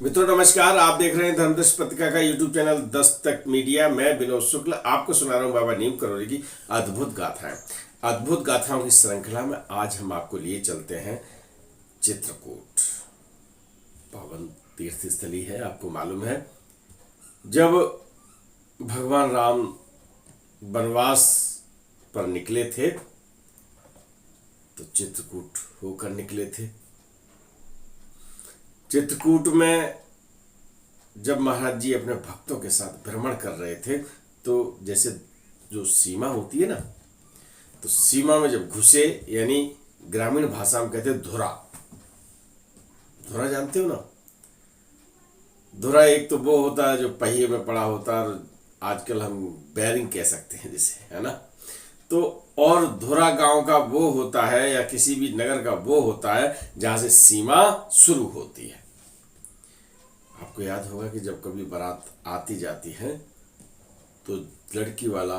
मित्रों नमस्कार। आप देख रहे हैं धर्मदर्श पत्रिका का यूट्यूब चैनल दस्तक मीडिया। मैं विनोद शुक्ल आपको सुना रहा हूं बाबा नीम करोली की अद्भुत गाथाएं। अद्भुत गाथाओं की श्रृंखला में आज हम आपको लिए चलते हैं चित्रकूट। पावन तीर्थ स्थली है। आपको मालूम है जब भगवान राम वनवास पर निकले थे तो चित्रकूट होकर निकले थे। चित्रकूट में जब महाराज जी अपने भक्तों के साथ भ्रमण कर रहे थे तो जैसे जो सीमा होती है ना, तो सीमा में जब घुसे, यानी ग्रामीण भाषा में कहते हैं धुरा। धुरा जानते हो ना? धुरा एक तो वो होता है जो पहिए में पड़ा होता है, और आजकल हम बैरिंग कह सकते हैं जिसे, है ना। तो और धुरा गांव का वो होता है या किसी भी नगर का वो होता है जहां से सीमा शुरू होती है। आपको याद होगा कि जब कभी बारात आती जाती है तो लड़की वाला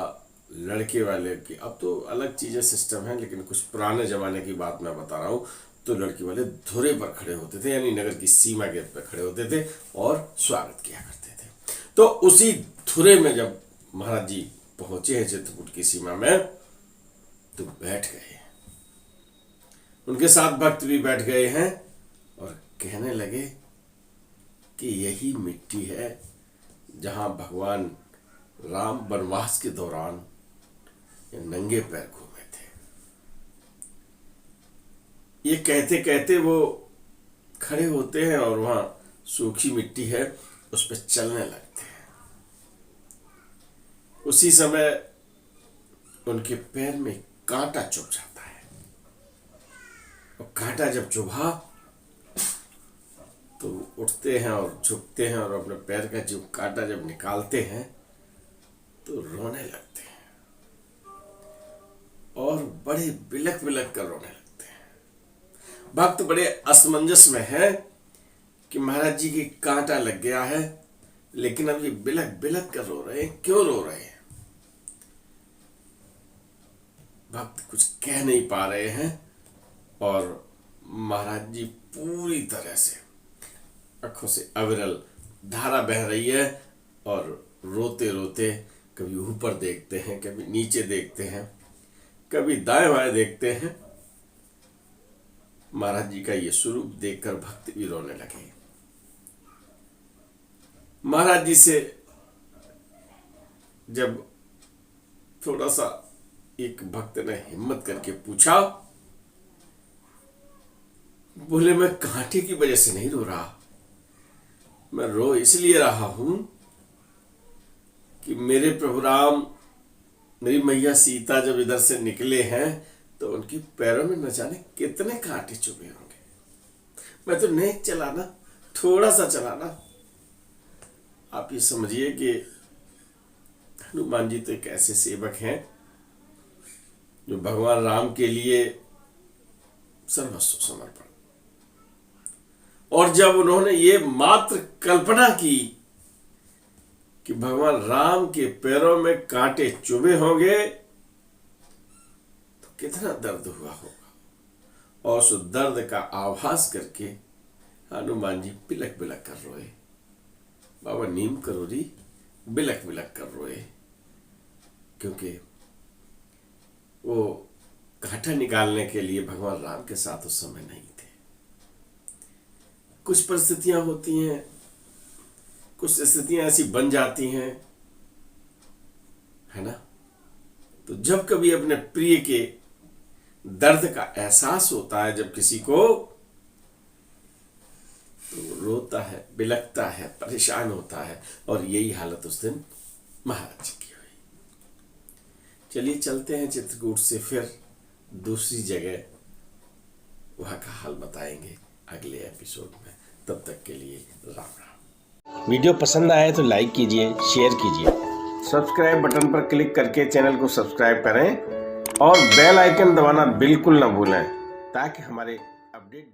लड़के वाले की, अब तो अलग चीजें सिस्टम है, लेकिन कुछ पुराने जमाने की बात मैं बता रहा हूं, तो लड़की वाले धुरे पर खड़े होते थे, यानी नगर की सीमा गेट पर खड़े होते थे और स्वागत किया करते थे। तो उसी धुरे में जब महाराज जी पहुंचे हैं चित्रकूट की सीमा में तो बैठ गए। उनके साथ भक्त भी बैठ गए हैं और कहने लगे कि यही मिट्टी है जहां भगवान राम वनवास के दौरान नंगे पैर घूमे थे। ये कहते कहते वो खड़े होते हैं और वहां सूखी मिट्टी है, उस पर चलने लगते हैं। उसी समय उनके पैर में कांटा चुभ जाता है, और कांटा जब चुभा तो उठते हैं और झुकते हैं और अपने पैर का जो कांटा जब निकालते हैं तो रोने लगते हैं और बड़े बिलख बिलख कर रोने लगते हैं। भक्त बड़े असमंजस में है कि महाराज जी की कांटा लग गया है, लेकिन अब ये बिलख बिलख कर रो रहे हैं, क्यों रो रहे हैं? भक्त कुछ कह नहीं पा रहे हैं और महाराज जी पूरी तरह से आंखों से अविरल धारा बह रही है और रोते रोते कभी ऊपर देखते हैं, कभी नीचे देखते हैं, कभी दाएं बाएं देखते हैं। महाराज जी का ये स्वरूप देखकर भक्त भी रोने लगे। महाराज जी से जब थोड़ा सा एक भक्त ने हिम्मत करके पूछा, बोले मैं कांटे की वजह से नहीं रो रहा, मैं रो इसलिए रहा हूं कि मेरे प्रभु राम, मेरी मैया सीता जब इधर से निकले हैं तो उनके पैरों में न जाने कितने कांटे चुभे होंगे। मैं तो नहीं चलाना, थोड़ा सा चलाना। आप ये समझिए कि हनुमान जी तो एक ऐसे सेवक हैं जो भगवान राम के लिए सर्वस्व समर्पण, और जब उन्होंने ये मात्र कल्पना की कि भगवान राम के पैरों में कांटे चुभे होंगे तो कितना दर्द हुआ होगा, और उस दर्द का आभास करके हनुमान जी बिलख बिलख कर रोए। बाबा नीम करोली बिलख बिलख कर रोए, क्योंकि वो कांटा निकालने के लिए भगवान राम के साथ उस समय नहीं थे। कुछ परिस्थितियां होती हैं, कुछ स्थितियां ऐसी बन जाती हैं, है ना। तो जब कभी अपने प्रिय के दर्द का एहसास होता है, जब किसी को, तो रोता है, बिलखता है, परेशान होता है, और यही हालत उस दिन महाराज जी की हुई। चलिए चलते हैं चित्रकूट से फिर दूसरी जगह, वहां का हाल बताएंगे अगले एपिसोड में। तब तक के लिए राम राम। वीडियो पसंद आए तो लाइक कीजिए, शेयर कीजिए, सब्सक्राइब बटन पर क्लिक करके चैनल को सब्सक्राइब करें और बेल आइकन दबाना बिल्कुल ना भूलें, ताकि हमारे अपडेट